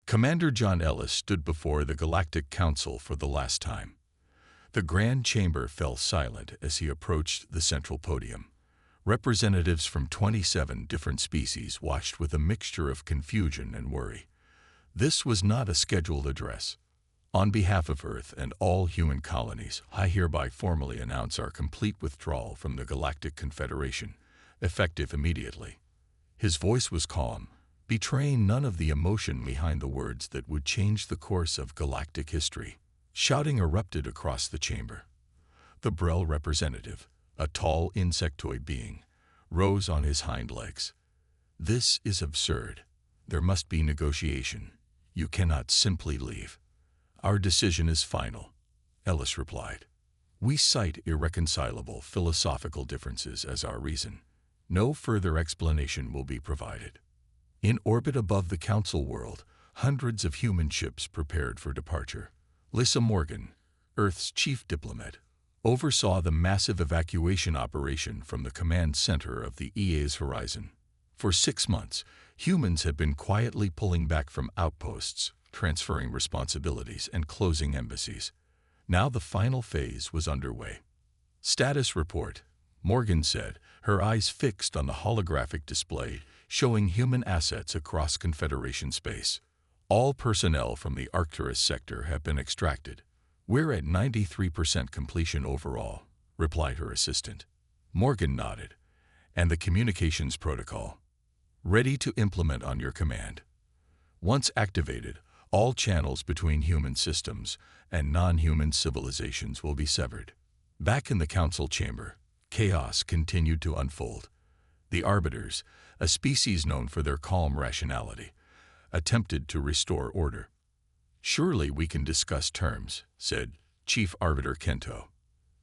Commander John Ellis stood before the Galactic Council for the last time. The Grand Chamber fell silent as he approached the central podium. Representatives from 27 different species watched with a mixture of confusion and worry. This was not a scheduled address. On behalf of Earth and all human colonies, I hereby formally announce our complete withdrawal from the Galactic Confederation, effective immediately. His voice was calm, betraying none of the emotion behind the words that would change the course of galactic history. Shouting erupted across the chamber. The Brel representative, a tall insectoid being, rose on his hind legs. "This is absurd. There must be negotiation. You cannot simply leave." "Our decision is final," Ellis replied. "We cite irreconcilable philosophical differences as our reason. No further explanation will be provided." In orbit above the Council world, hundreds of human ships prepared for departure. Lisa Morgan, Earth's chief diplomat, oversaw the massive evacuation operation from the command center of the EA's horizon. For 6 months, humans had been quietly pulling back from outposts, transferring responsibilities, and closing embassies. Now the final phase was underway. "Status report," Morgan said, her eyes fixed on the holographic display showing human assets across Confederation space. "All personnel from the Arcturus sector have been extracted. We're at 93% completion overall," replied her assistant. Morgan nodded. "And the communications protocol?" "Ready to implement on your command." Once activated, all channels between human systems and non-human civilizations will be severed. Back in the Council chamber, chaos continued to unfold. The Arbiters, a species known for their calm rationality, attempted to restore order. "Surely we can discuss terms," said Chief Arbiter Kento.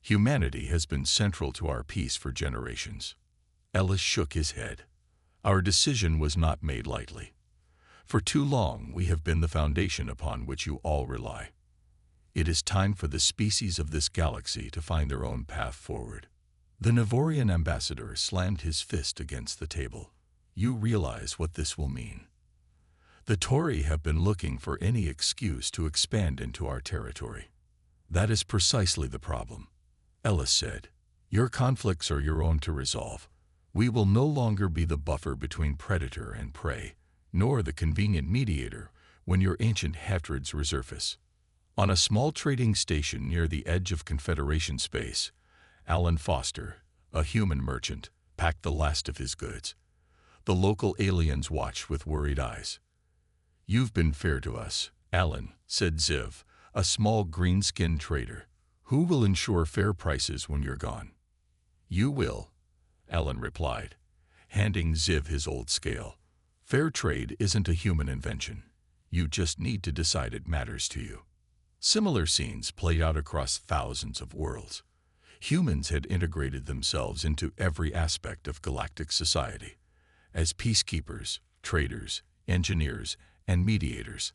"Humanity has been central to our peace for generations." Ellis shook his head. "Our decision was not made lightly. For too long we have been the foundation upon which you all rely. It is time for the species of this galaxy to find their own path forward." The Navorian ambassador slammed his fist against the table. "You realize what this will mean. The Tory have been looking for any excuse to expand into our territory." "That is precisely the problem," Ellis said. "Your conflicts are your own to resolve. We will no longer be the buffer between predator and prey, nor the convenient mediator when your ancient hatreds resurface." On a small trading station near the edge of Confederation space, Alan Foster, a human merchant, packed the last of his goods. The local aliens watched with worried eyes. "You've been fair to us, Alan," said Ziv, a small green-skinned trader. "Who will ensure fair prices when you're gone?" "You will," Alan replied, handing Ziv his old scale. "Fair trade isn't a human invention. You just need to decide it matters to you." Similar scenes played out across thousands of worlds. Humans had integrated themselves into every aspect of galactic society, as peacekeepers, traders, engineers, and mediators.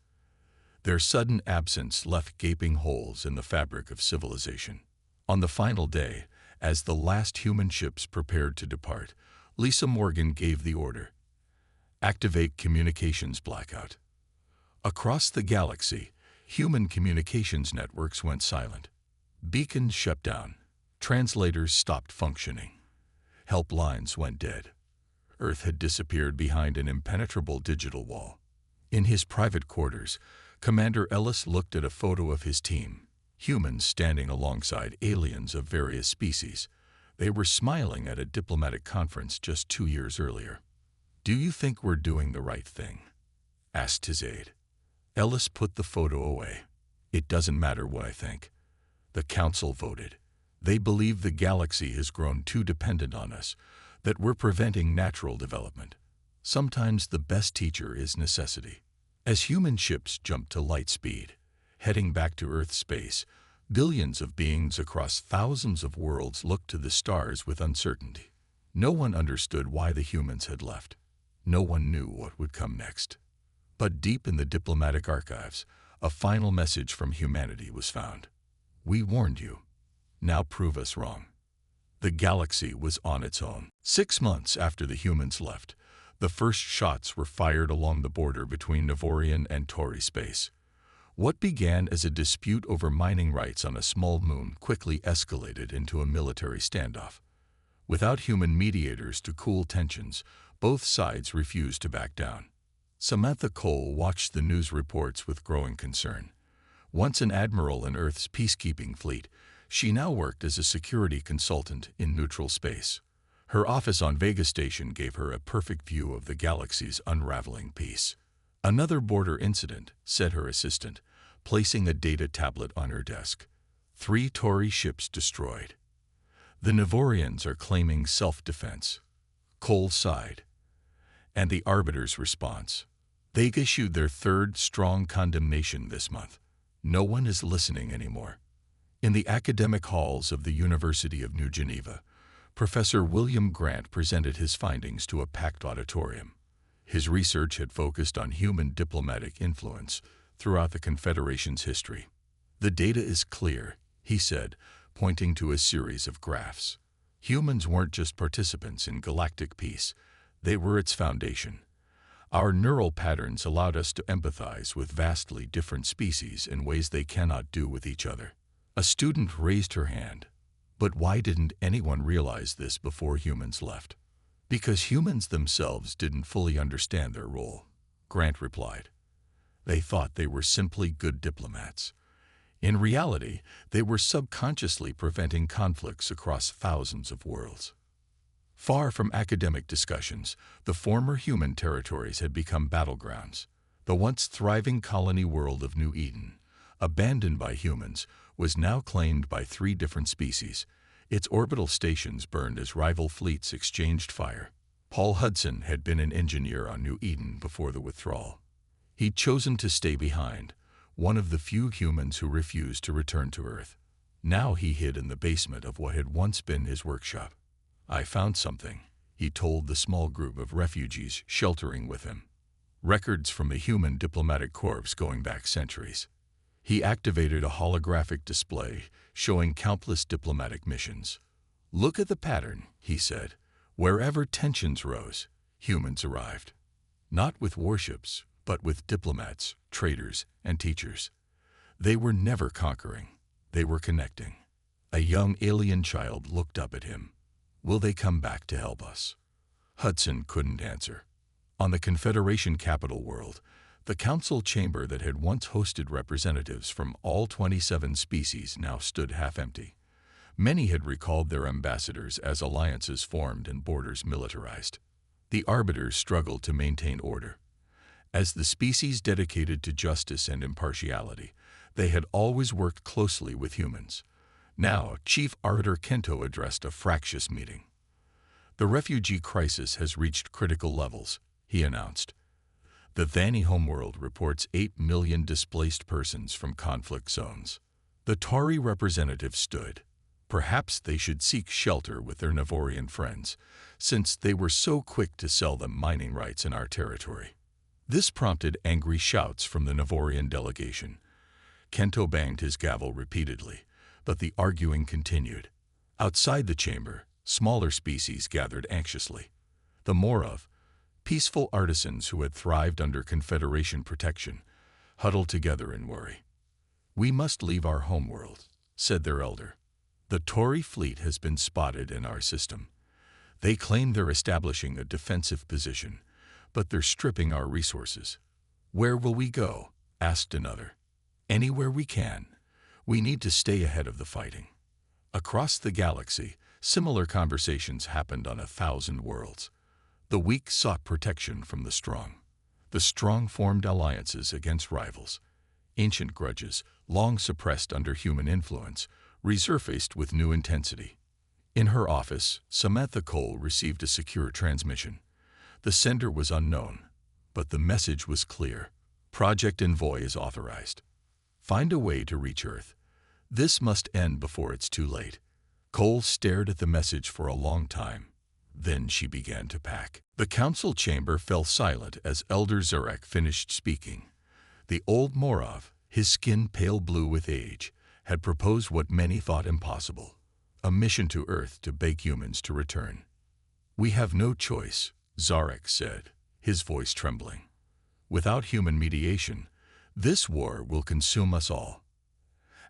Their sudden absence left gaping holes in the fabric of civilization. On the final day, as the last human ships prepared to depart, Lisa Morgan gave the order: "Activate communications blackout." Across the galaxy, human communications networks went silent. Beacons shut down. Translators stopped functioning. Helplines went dead. Earth had disappeared behind an impenetrable digital wall. In his private quarters, Commander Ellis looked at a photo of his team, humans standing alongside aliens of various species. They were smiling at a diplomatic conference just 2 years earlier. "Do you think we're doing the right thing?" asked his aide. Ellis put the photo away. "It doesn't matter what I think. The Council voted. They believe the galaxy has grown too dependent on us, that we're preventing natural development. Sometimes the best teacher is necessity." As human ships jumped to light speed, heading back to Earth space, billions of beings across thousands of worlds looked to the stars with uncertainty. No one understood why the humans had left. No one knew what would come next. But deep in the diplomatic archives, a final message from humanity was found. "We warned you. Now prove us wrong." The galaxy was on its own. 6 months after the humans left, The first shots were fired along the border between Navorian and Tauri space. What began as a dispute over mining rights on a small moon quickly escalated into a military standoff. Without human mediators to cool tensions, both sides refused to back down. Samantha Cole watched the news reports with growing concern. Once an admiral in Earth's peacekeeping fleet, she now worked as a security consultant in neutral space. Her office on Vega Station gave her a perfect view of the galaxy's unraveling peace. "Another border incident," said her assistant, placing a data tablet on her desk. 3 Tauri ships destroyed. The Navorians are claiming self-defense. Cole sighed. And the Arbiter's response. They issued their 3rd strong condemnation this month. No one is listening anymore. In the academic halls of the University of New Geneva, Professor William Grant presented his findings to a packed auditorium. His research had focused on human diplomatic influence throughout the Confederation's history. "The data is clear," he said, pointing to a series of graphs. "Humans weren't just participants in galactic peace, they were its foundation. Our neural patterns allowed us to empathize with vastly different species in ways they cannot do with each other." A student raised her hand. "But why didn't anyone realize this before humans left?" "Because humans themselves didn't fully understand their role," Grant replied. "They thought they were simply good diplomats. In reality, they were subconsciously preventing conflicts across thousands of worlds." Far from academic discussions, the former human territories had become battlegrounds. The once thriving colony world of New Eden, abandoned by humans, was now claimed by 3 different species. Its orbital stations burned as rival fleets exchanged fire. Paul Hudson had been an engineer on New Eden before the withdrawal. He'd chosen to stay behind, one of the few humans who refused to return to Earth. Now he hid in the basement of what had once been his workshop. "I found something," he told the small group of refugees sheltering with him. Records from the human diplomatic corps going back centuries. He activated a holographic display showing countless diplomatic missions. "Look at the pattern," he said. "Wherever tensions rose, humans arrived. Not with warships, but with diplomats, traders, and teachers. They were never conquering, they were connecting." A young alien child looked up at him. "Will they come back to help us?" Hudson couldn't answer. On the Confederation capital world, the council chamber that had once hosted representatives from all 27 species now stood half-empty. Many had recalled their ambassadors as alliances formed and borders militarized. The arbiters struggled to maintain order. As the species dedicated to justice and impartiality, they had always worked closely with humans. Now, Chief Arbiter Kento addressed a fractious meeting. "The refugee crisis has reached critical levels," he announced. "The Thani homeworld reports 8 million displaced persons from conflict zones." The Tauri representative stood. Perhaps they should seek shelter with their Navorian friends, since they were so quick to sell them mining rights in our territory. This prompted angry shouts from the Navorian delegation. Kento banged his gavel repeatedly, but the arguing continued. Outside the chamber, smaller species gathered anxiously. The Morov, peaceful artisans who had thrived under Confederation protection, huddled together in worry. "We must leave our homeworld," said their elder. "The Tauri fleet has been spotted in our system. They claim they're establishing a defensive position, but they're stripping our resources." "Where will we go?" asked another. "Anywhere we can. We need to stay ahead of the fighting." Across the galaxy, similar conversations happened on 1,000 worlds. The weak sought protection from the strong. The strong formed alliances against rivals. Ancient grudges, long suppressed under human influence, resurfaced with new intensity. In her office, Samantha Cole received a secure transmission. The sender was unknown, but the message was clear. "Project Envoy is authorized. Find a way to reach Earth. This must end before it's too late." Cole stared at the message for a long time. Then she began to pack. The council chamber fell silent as Elder Zurek finished speaking. The old Morov, his skin pale blue with age, had proposed what many thought impossible: a mission to Earth to beg humans to return. "We have no choice," Zarek said, his voice trembling. Without human mediation, this war will consume us all.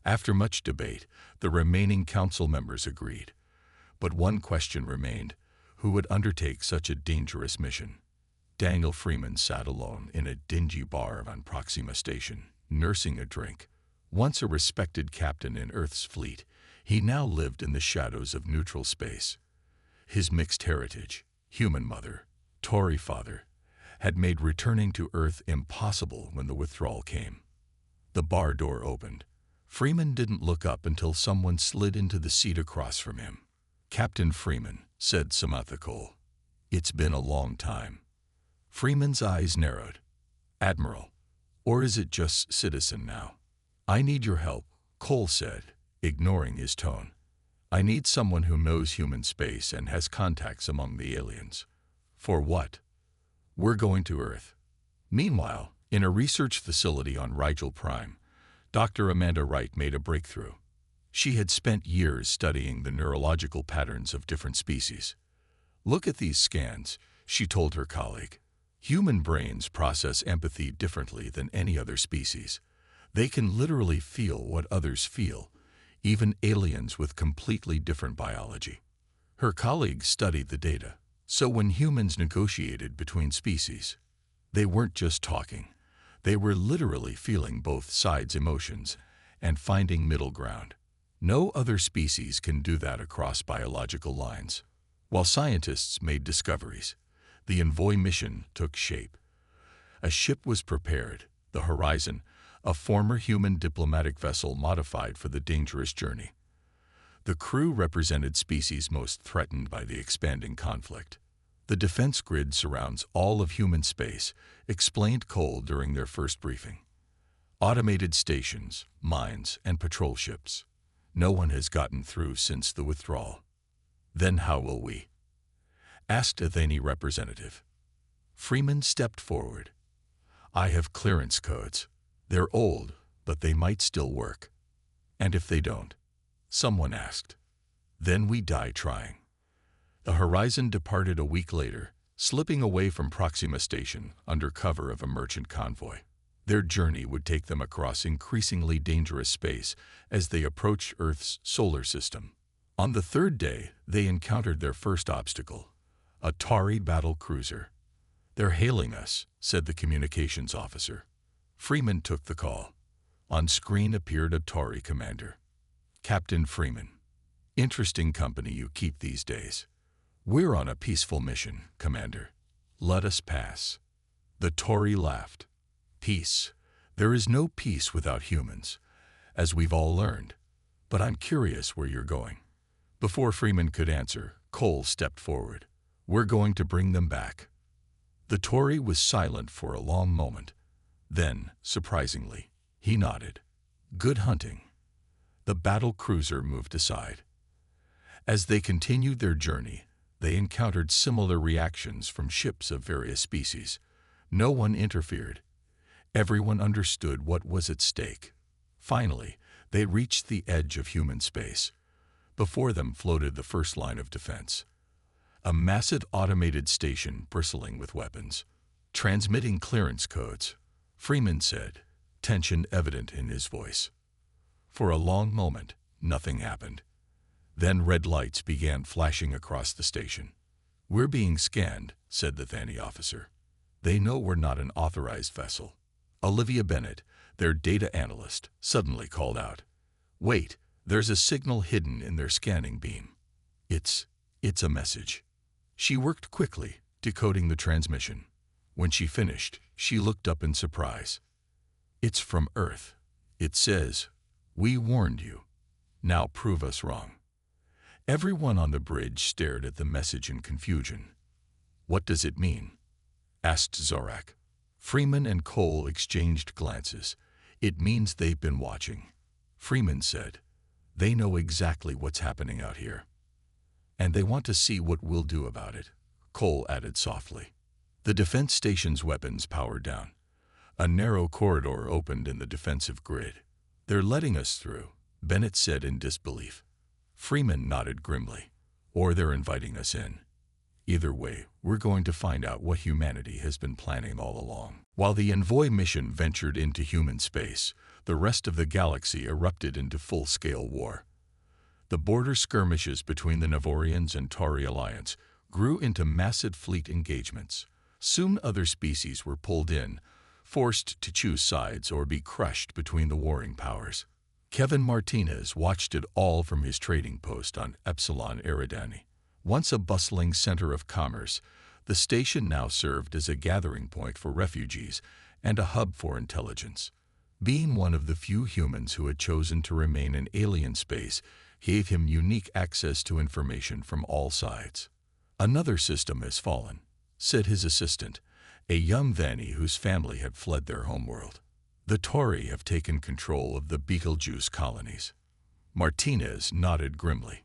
After much debate, the remaining council members agreed. But one question remained: who would undertake such a dangerous mission? Daniel Freeman sat alone in a dingy bar on Proxima Station, nursing a drink. Once a respected captain in Earth's fleet, he now lived in the shadows of neutral space. His mixed heritage, human mother, Tory father, had made returning to Earth impossible when the withdrawal came. The bar door opened. Freeman didn't look up until someone slid into the seat across from him. "Captain Freeman," said Samantha Cole. "It's been a long time." Freeman's eyes narrowed. "Admiral, or is it just citizen now?" "I need your help," Cole said, ignoring his tone. "I need someone who knows human space and has contacts among the aliens." "For what?" "We're going to Earth." Meanwhile, in a research facility on Rigel Prime, Dr. Amanda Wright made a breakthrough. She had spent years studying the neurological patterns of different species. "Look at these scans," she told her colleague. "Human brains process empathy differently than any other species. They can literally feel what others feel, even aliens with completely different biology." Her colleagues studied the data, so when humans negotiated between species, they weren't just talking. They were literally feeling both sides' emotions and finding middle ground. No other species can do that across biological lines. While scientists made discoveries, the Envoy mission took shape. A ship was prepared, the Horizon, a former human diplomatic vessel modified for the dangerous journey. The crew represented species most threatened by the expanding conflict. "The defense grid surrounds all of human space," explained Cole during their first briefing. "Automated stations, mines, and patrol ships. No one has gotten through since the withdrawal." "Then how will we?" asked a Thani representative. Freeman stepped forward. "I have clearance codes. They're old, but they might still work." "And if they don't?" someone asked. "Then we die trying." The Horizon departed a week later, slipping away from Proxima Station under cover of a merchant convoy. Their journey would take them across increasingly dangerous space as they approached Earth's solar system. On the third day, they encountered their first obstacle, a Tari battle cruiser. "They're hailing us," said the communications officer. Freeman took the call. On screen appeared a Tari commander. "Captain Freeman, interesting company you keep these days." "We're on a peaceful mission, Commander. Let us pass." The Tory laughed. "Peace? There is no peace without humans, as we've all learned. But I'm curious where you're going." Before Freeman could answer, Cole stepped forward. "We're going to bring them back." The Tory was silent for a long moment. Then, surprisingly, he nodded. "Good hunting." The battle cruiser moved aside. As they continued their journey, they encountered similar reactions from ships of various species. No one interfered. Everyone understood what was at stake. Finally, they reached the edge of human space. Before them floated the first line of defense. A massive automated station bristling with weapons. "Transmitting clearance codes," Freeman said, tension evident in his voice. For a long moment, nothing happened. Then red lights began flashing across the station. "We're being scanned," said the Thani officer. "They know we're not an authorized vessel." Olivia Bennett, their data analyst, suddenly called out, "Wait, there's a signal hidden in their scanning beam. It's a message." She worked quickly, decoding the transmission. When she finished, she looked up in surprise. "It's from Earth. It says, 'We warned you. Now prove us wrong.'" Everyone on the bridge stared at the message in confusion. "What does it mean?" asked Zorak. Freeman and Cole exchanged glances. "It means they've been watching," Freeman said. "They know exactly what's happening out here. And they want to see what we'll do about it," Cole added softly. The defense station's weapons powered down. A narrow corridor opened in the defensive grid. "They're letting us through," Bennett said in disbelief. Freeman nodded grimly. "Or they're inviting us in." Either way, we're going to find out what humanity has been planning all along. While the Envoy mission ventured into human space, the rest of the galaxy erupted into full-scale war. The border skirmishes between the Navorians and Tauri alliance grew into massive fleet engagements. Soon other species were pulled in, forced to choose sides or be crushed between the warring powers. Kevin Martinez watched it all from his trading post on Epsilon Eridani. Once a bustling center of commerce, the station now served as a gathering point for refugees and a hub for intelligence. Being one of the few humans who had chosen to remain in alien space gave him unique access to information from all sides. "Another system has fallen," said his assistant, a young Vanny whose family had fled their homeworld. "The Tauri have taken control of the Betelgeuse colonies." Martinez nodded grimly.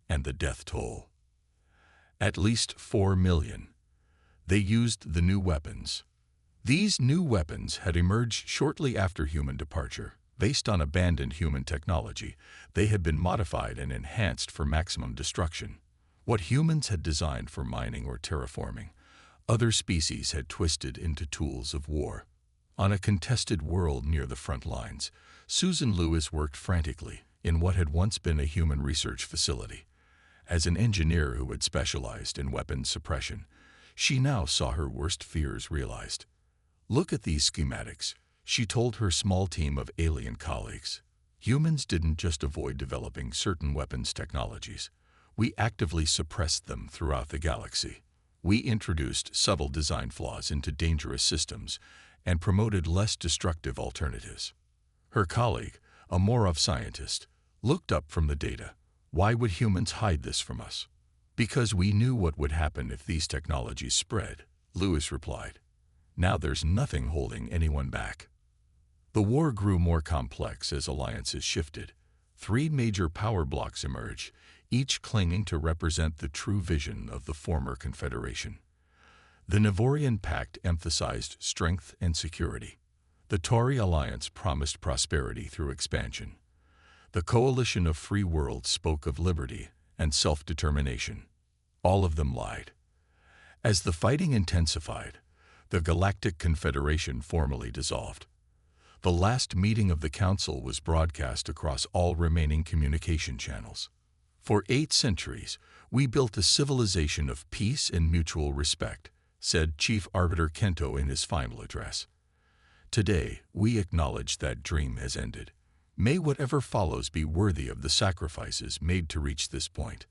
"And the death toll?" "At least 4 million. They used the new weapons." These new weapons had emerged shortly after human departure. Based on abandoned human technology, they had been modified and enhanced for maximum destruction. What humans had designed for mining or terraforming, other species had twisted into tools of war. On a contested world near the front lines, Susan Lewis worked frantically in what had once been a human research facility. As an engineer who had specialized in weapons suppression, she now saw her worst fears realized. "Look at these schematics," she told her small team of alien colleagues. "Humans didn't just avoid developing certain weapons technologies. We actively suppressed them throughout the galaxy. We introduced subtle design flaws into dangerous systems and promoted less destructive alternatives." Her colleague, a Morov scientist, looked up from the data. "Why would humans hide this from us?" "Because we knew what would happen if these technologies spread," Lewis replied. "Now there's nothing holding anyone back." The war grew more complex as alliances shifted. 3 major power blocks emerged, each claiming to represent the true vision of the former Confederation. The Navorian Pact emphasized strength and security. The Tauri Alliance promised prosperity through expansion. The Coalition of Free Worlds spoke of liberty and self-determination. All of them lied. As the fighting intensified, the Galactic Confederation formally dissolved. The last meeting of the Council was broadcast across all remaining communication channels. "For 8 centuries, we built a civilization of peace and mutual respect," said Chief Arbiter Kento in his final address. "Today, we acknowledge that dream has ended. May whatever follows be worthy of the sacrifices made to reach this point."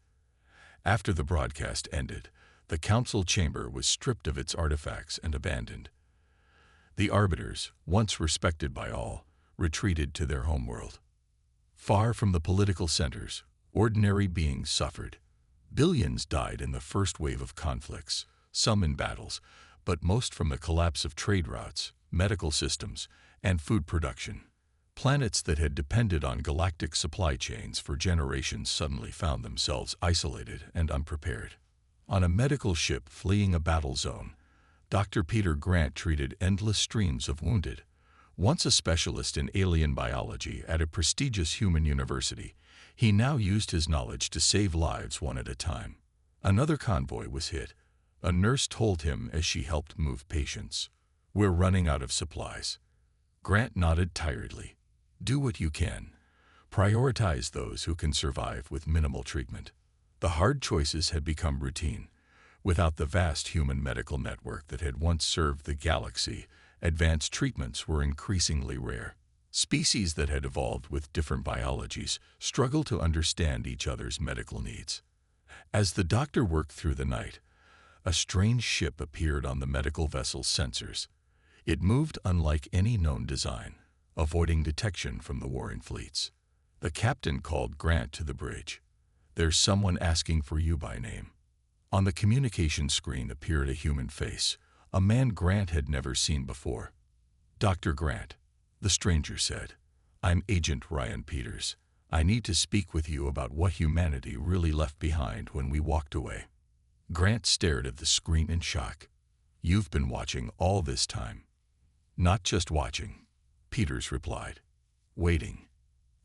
After the broadcast ended, the Council chamber was stripped of its artifacts and abandoned. The Arbiters, once respected by all, retreated to their homeworld. Far from the political centers, ordinary beings suffered. Billions died in the first wave of conflicts, some in battles, but most from the collapse of trade routes, medical systems, and food production. Planets that had depended on galactic supply chains for generations suddenly found themselves isolated and unprepared. On a medical ship fleeing a battle zone, Dr. Peter Grant treated endless streams of wounded. Once a specialist in alien biology at a prestigious human university, he now used his knowledge to save lives one at a time. Another convoy was hit. A nurse told him as she helped move patients, "We're running out of supplies." Grant nodded tiredly. "Do what you can. Prioritize those who can survive with minimal treatment." The hard choices had become routine. Without the vast human medical network that had once served the galaxy, advanced treatments were increasingly rare. Species that had evolved with different biologies struggled to understand each other's medical needs. As the doctor worked through the night, a strange ship appeared on the medical vessel's sensors. It moved unlike any known design, avoiding detection from the warring fleets. The captain called Grant to the bridge. "There's someone asking for you by name." On the communication screen appeared a human face, a man Grant had never seen before. "Dr. Grant," the stranger said, "I'm Agent Ryan Peters. I need to speak with you about what humanity really left behind when we walked away." Grant stared at the screen in shock. "You've been watching all this time." "Not just watching," Peters replied. "Waiting."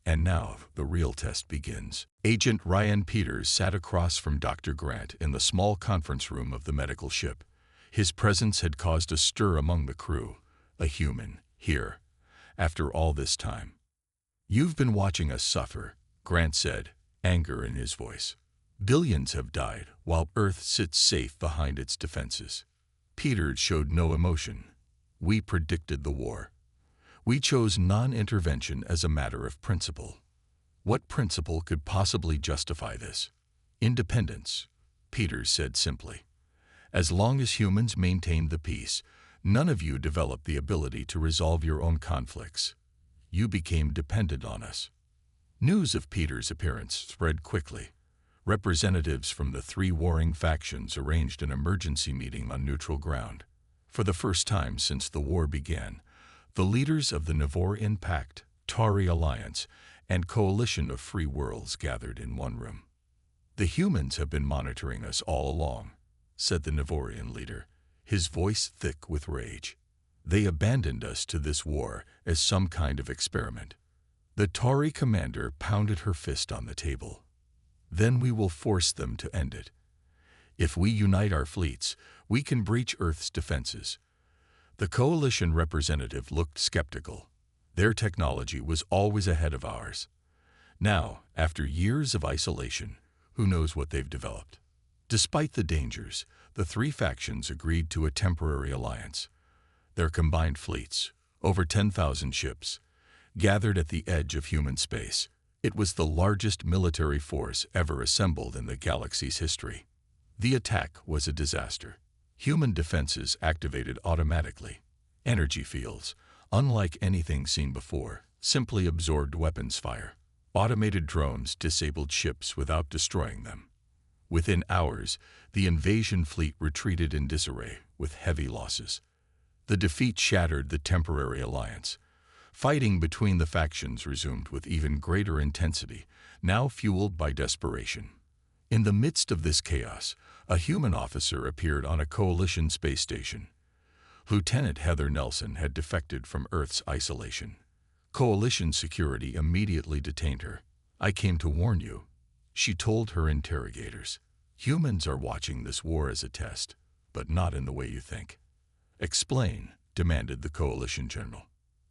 And now, the real test begins. Agent Ryan Peters sat across from Dr. Grant in the small conference room of the medical ship. His presence had caused a stir among the crew. A human, here, after all this time. "You've been watching us suffer," Grant said, anger in his voice. "Billions have died, while Earth sits safe behind its defenses." Peters showed no emotion. "We predicted the war. We chose non-intervention as a matter of principle." "What principle could possibly justify this?" "Independence," Peters said simply. "As long as humans maintained the peace, none of you developed the ability to resolve your own conflicts. You became dependent on us." News of Peters' appearance spread quickly. Representatives from the three warring factions arranged an emergency meeting on neutral ground. For the first time since the war began, the leaders of the Navorian Pact, Tauri Alliance, and Coalition of Free Worlds gathered in one room. "The humans have been monitoring us all along," said the Navorian leader, his voice thick with rage. "They abandoned us to this war as some kind of experiment." The Tauri commander pounded her fist on the table. "Then we will force them to end it. If we unite our fleets, we can breach Earth's defenses." The coalition representative looked skeptical. Their technology was always ahead of ours. Now, after years of isolation, who knows what they've developed? Despite the dangers, the three factions agreed to a temporary alliance. Their combined fleets, over 10,000 ships, gathered at the edge of human space. It was the largest military force ever assembled in the galaxy's history. The attack was a disaster. Human defenses activated automatically. Energy fields, unlike anything seen before, simply absorbed weapons fire. Automated drones disabled ships without destroying them. Within hours, the invasion fleet retreated in disarray, with heavy losses. The defeat shattered the temporary alliance. Fighting between the factions resumed with even greater intensity, now fueled by desperation. In the midst of this chaos, a human officer appeared on a coalition space station. Lieutenant Heather Nelson had defected from Earth's isolation. Coalition security immediately detained her. "I came to warn you," she told her interrogators. "Humans are watching this war as a test, but not in the way you think." "Explain," demanded the coalition general.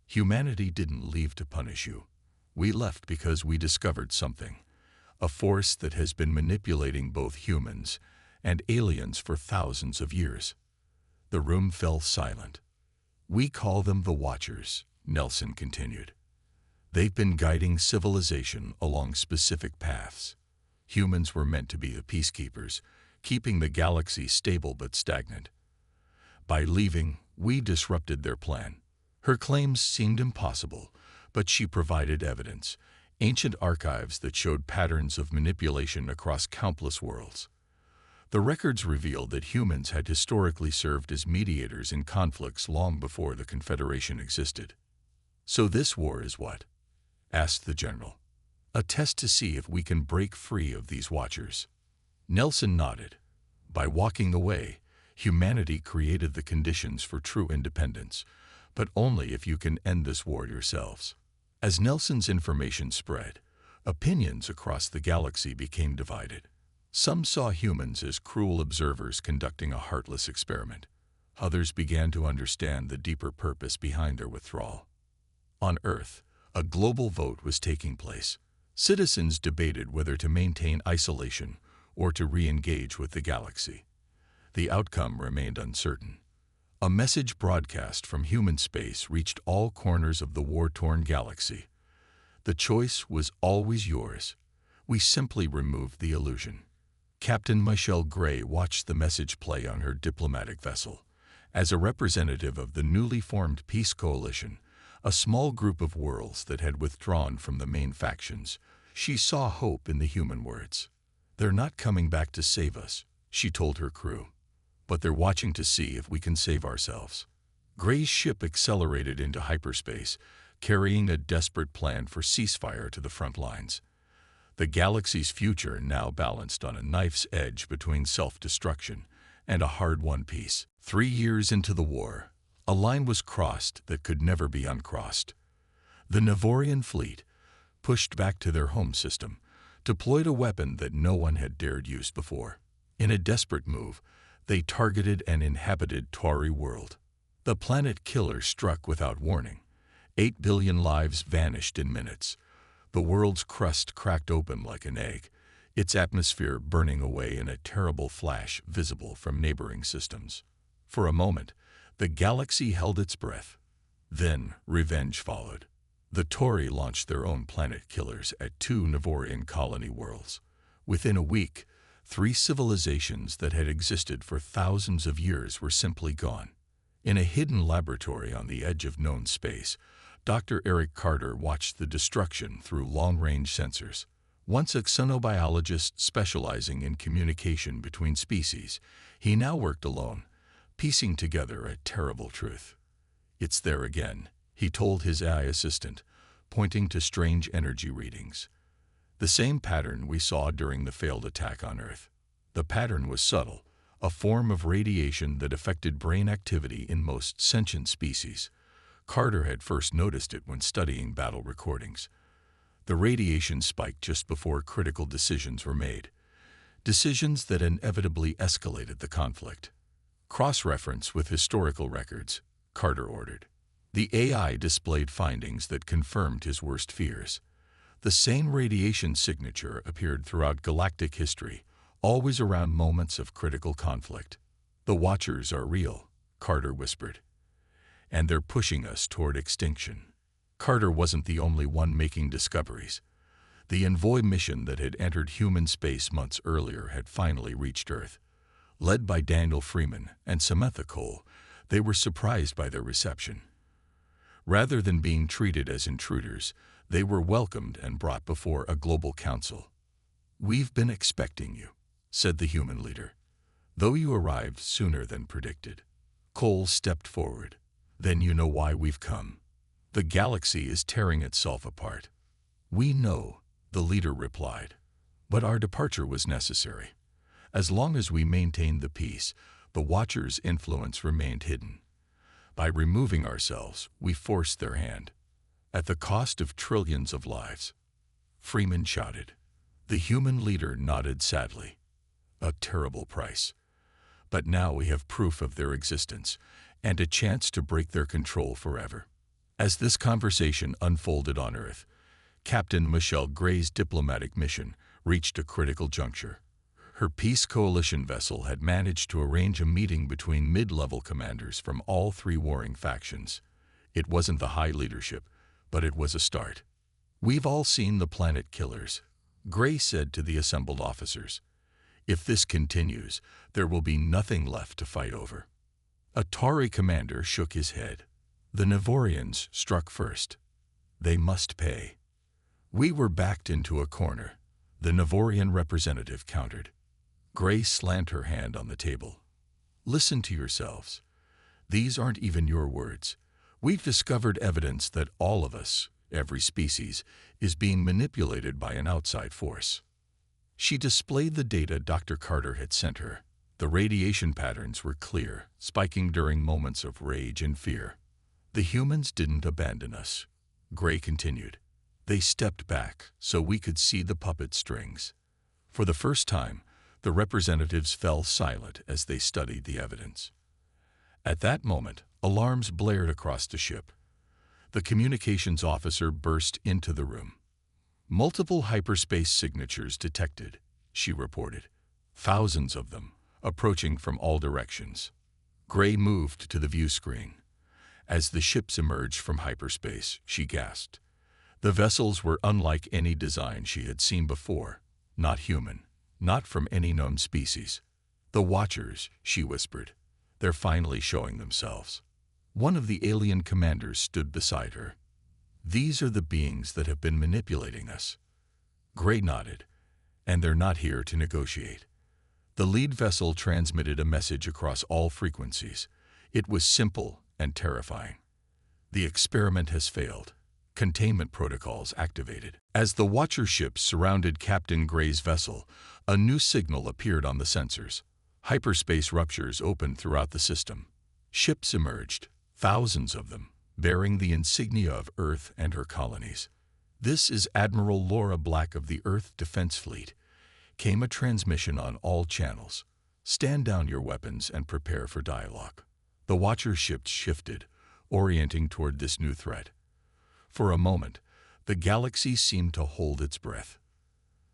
"Humanity didn't leave to punish you. We left because we discovered something, a force that has been manipulating both humans and aliens for thousands of years." The room fell silent. "We call them the Watchers," Nelson continued. "They've been guiding civilization along specific paths. Humans were meant to be the peacekeepers, keeping the galaxy stable but stagnant. By leaving, we disrupted their plan." Her claims seemed impossible, but she provided evidence, ancient archives that showed patterns of manipulation across countless worlds. The records revealed that humans had historically served as mediators in conflicts long before the Confederation existed. "So this war is what?" asked the general. "A test to see if we can break free of these Watchers." Nelson nodded. "By walking away, humanity created the conditions for true independence, but only if you can end this war yourselves." As Nelson's information spread, opinions across the galaxy became divided. Some saw humans as cruel observers conducting a heartless experiment. Others began to understand the deeper purpose behind their withdrawal. On Earth, a global vote was taking place. Citizens debated whether to maintain isolation or to re-engage with the galaxy. The outcome remained uncertain. A message broadcast from human space reached all corners of the war-torn galaxy. The choice was always yours. We simply removed the illusion. Captain Michelle Gray watched the message play on her diplomatic vessel. As a representative of the newly formed Peace Coalition, a small group of worlds that had withdrawn from the main factions, she saw hope in the human words. "They're not coming back to save us," she told her crew, "but they're watching to see if we can save ourselves." Gray's ship accelerated into hyperspace, carrying a desperate plan for ceasefire to the front lines. The galaxy's future now balanced on a knife's edge between self-destruction and a hard-won peace. 3 years into the war, a line was crossed that could never be uncrossed. The Navorian fleet, pushed back to their home system, deployed a weapon that no one had dared use before. In a desperate move, they targeted an inhabited Tauri world. The planet killer struck without warning. 8 billion lives vanished in minutes. The world's crust cracked open like an egg, its atmosphere burning away in a terrible flash visible from neighboring systems. For a moment, the galaxy held its breath. Then, revenge followed. The Tauri launched their own planet killers at 2 Navorian colony worlds. Within a week, 3 civilizations that had existed for thousands of years were simply gone. In a hidden laboratory on the edge of known space, Dr. Eric Carter watched the destruction through long-range sensors. Once a xenobiologist specializing in communication between species, he now worked alone, piecing together a terrible truth. "It's there again," he told his AI assistant, pointing to strange energy readings. "The same pattern we saw during the failed attack on Earth." The pattern was subtle, a form of radiation that affected brain activity in most sentient species. Carter had first noticed it when studying battle recordings. The radiation spiked just before critical decisions were made, decisions that inevitably escalated the conflict. "Cross-reference with historical records," Carter ordered. The AI displayed findings that confirmed his worst fears. The same radiation signature appeared throughout galactic history, always around moments of critical conflict. "The Watchers are real," Carter whispered. "And they're pushing us toward extinction." Carter wasn't the only one making discoveries. The Envoy mission that had entered human space months earlier had finally reached Earth. Led by Daniel Freeman and Samantha Cole, they were surprised by their reception. Rather than being treated as intruders, they were welcomed and brought before a global council. "We've been expecting you," said the human leader, "though you arrived sooner than predicted." Cole stepped forward. "Then you know why we've come. The galaxy is tearing itself apart." "We know," the leader replied, "but our departure was necessary. As long as we maintained the peace, the Watchers' influence remained hidden. By removing ourselves, we forced their hand, at the cost of trillions of lives." Freeman shouted. The human leader nodded sadly. "A terrible price. But now we have proof of their existence, and a chance to break their control forever." As this conversation unfolded on Earth, Captain Michelle Gray's diplomatic mission reached a critical juncture. Her Peace Coalition vessel had managed to arrange a meeting between mid-level commanders from all 3 warring factions. It wasn't the high leadership, but it was a start. "We've all seen the planet killers," Gray said to the assembled officers. "If this continues, there will be nothing left to fight over." A Tauri commander shook his head. "The Navorians struck first. They must pay." "We were backed into a corner," the Navorian representative countered. Gray slammed her hand on the table. "Listen to yourselves. These aren't even your words. We've discovered evidence that all of us, every species, is being manipulated by an outside force." She displayed the data Dr. Carter had sent her. The radiation patterns were clear, spiking during moments of rage and fear. "The humans didn't abandon us," Gray continued. "They stepped back so we could see the puppet strings." For the first time, the representatives fell silent as they studied the evidence. At that moment, alarms blared across the ship. The communications officer burst into the room. "Multiple hyperspace signatures detected," she reported. "Thousands of them, approaching from all directions." Gray moved to the view screen. As the ships emerged from hyperspace, she gasped. The vessels were unlike any design she had seen before, not human, not from any known species. "The Watchers," she whispered. "They're finally showing themselves." One of the alien commanders stood beside her. "These are the beings that have been manipulating us." Gray nodded. "And they're not here to negotiate." The lead vessel transmitted a message across all frequencies. It was simple and terrifying. "The experiment has failed. Containment protocols activated." As the Watcher ships surrounded Captain Gray's vessel, a new signal appeared on the sensors. Hyperspace ruptures opened throughout the system. Ships emerged, thousands of them, bearing the insignia of Earth and her colonies. This is Admiral Laura Black of the Earth Defense Fleet. Came a transmission on all channels. Stand down your weapons and prepare for dialogue. The Watcher ships shifted, orienting toward this new threat. For a moment, the galaxy seemed to hold its breath.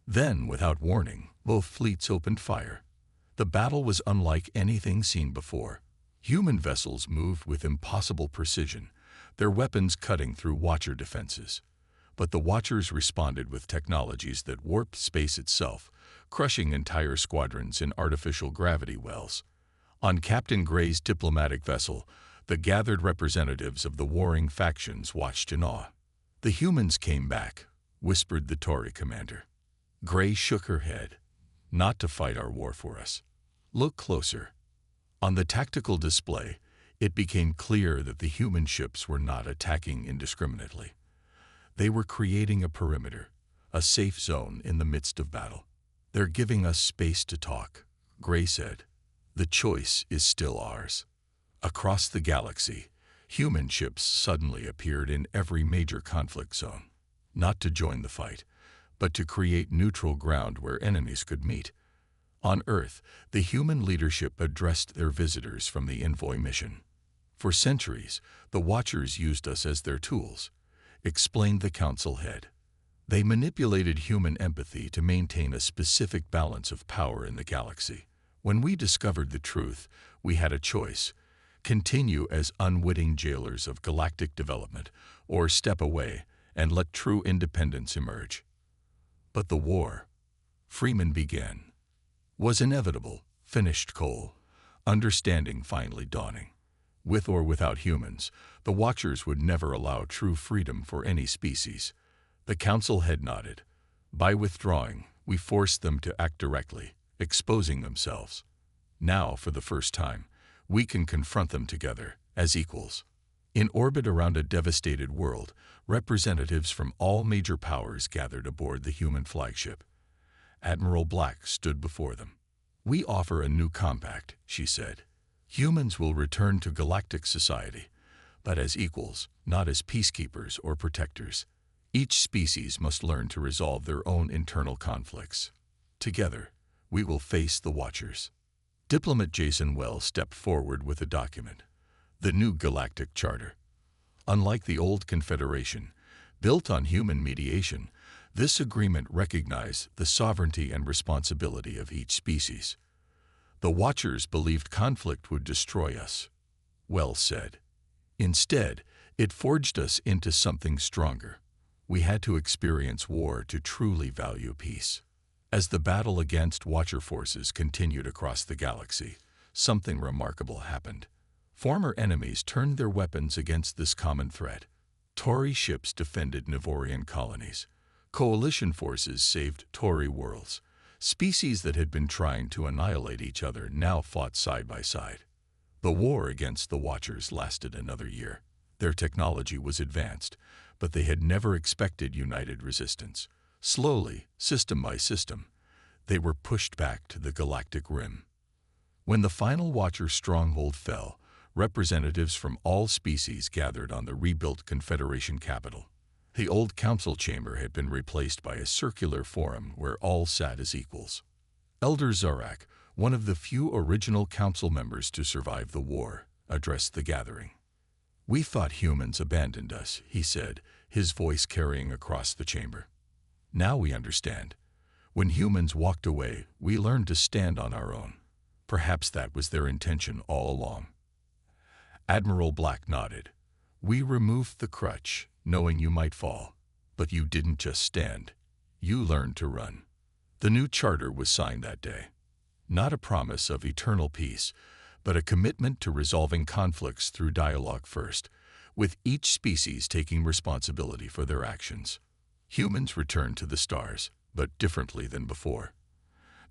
Then, without warning, both fleets opened fire. The battle was unlike anything seen before. Human vessels moved with impossible precision, their weapons cutting through Watcher defenses. But the Watchers responded with technologies that warped space itself, crushing entire squadrons in artificial gravity wells. On Captain Gray's diplomatic vessel, the gathered representatives of the warring factions watched in awe. "The humans came back," whispered the Tory commander. Gray shook her head. "Not to fight our war for us. Look closer." On the tactical display, it became clear that the human ships were not attacking indiscriminately. They were creating a perimeter, a safe zone in the midst of battle. "They're giving us space to talk," Gray said. "The choice is still ours." Across the galaxy, human ships suddenly appeared in every major conflict zone, not to join the fight, but to create neutral ground where enemies could meet. On Earth, the human leadership addressed their visitors from the Envoy mission. "For centuries, the Watchers used us as their tools," explained the council head. "They manipulated human empathy to maintain a specific balance of power in the galaxy. When we discovered the truth, we had a choice: continue as unwitting jailers of galactic development, or step away and let true independence emerge." But the war, Freeman began, was inevitable, finished Cole, understanding finally dawning. With or without humans, the Watchers would never allow true freedom for any species. The council head nodded. "By withdrawing, we forced them to act directly, exposing themselves. Now, for the first time, we can confront them together, as equals." In orbit around a devastated world, representatives from all major powers gathered aboard the human flagship. Admiral Black stood before them. "We offer a new compact," she said. "Humans will return to galactic society, but as equals, not as peacekeepers or protectors. Each species must learn to resolve their own internal conflicts. Together, we will face the Watchers." Diplomat Jason Wells stepped forward with a document, the new Galactic Charter. Unlike the old Confederation, built on human mediation, this agreement recognized the sovereignty and responsibility of each species. "The Watchers believed conflict would destroy us," Wells said. "Instead, it forged us into something stronger. We had to experience war to truly value peace." As the battle against Watcher forces continued across the galaxy, something remarkable happened. Former enemies turned their weapons against this common threat. Tory ships defended Navorian colonies. Coalition forces saved Tory worlds. Species that had been trying to annihilate each other now fought side by side. The war against the Watchers lasted another year. Their technology was advanced, but they had never expected united resistance. Slowly, system by system, they were pushed back to the galactic rim. When the final Watcher stronghold fell, representatives from all species gathered on the rebuilt Confederation capital. The old council chamber had been replaced by a circular forum where all sat as equals. Elder Zorak, one of the few original council members to survive the war, addressed the gathering. "We thought humans abandoned us," he said, his voice carrying across the chamber. "Now we understand. When humans walked away, we learned to stand on our own. Perhaps that was their intention all along." Admiral Black nodded. "We removed the crutch, knowing you might fall. But you didn't just stand. You learned to run." The new charter was signed that day. Not a promise of eternal peace, but a commitment to resolving conflicts through dialogue first, with each species taking responsibility for their actions. Humans returned to the stars, but differently than before.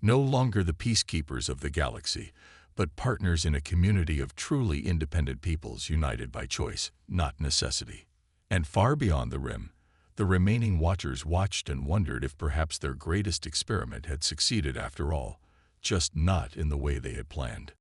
No longer the peacekeepers of the galaxy, but partners in a community of truly independent peoples united by choice, not necessity. And far beyond the rim, the remaining Watchers watched and wondered if perhaps their greatest experiment had succeeded after all, just not in the way they had planned.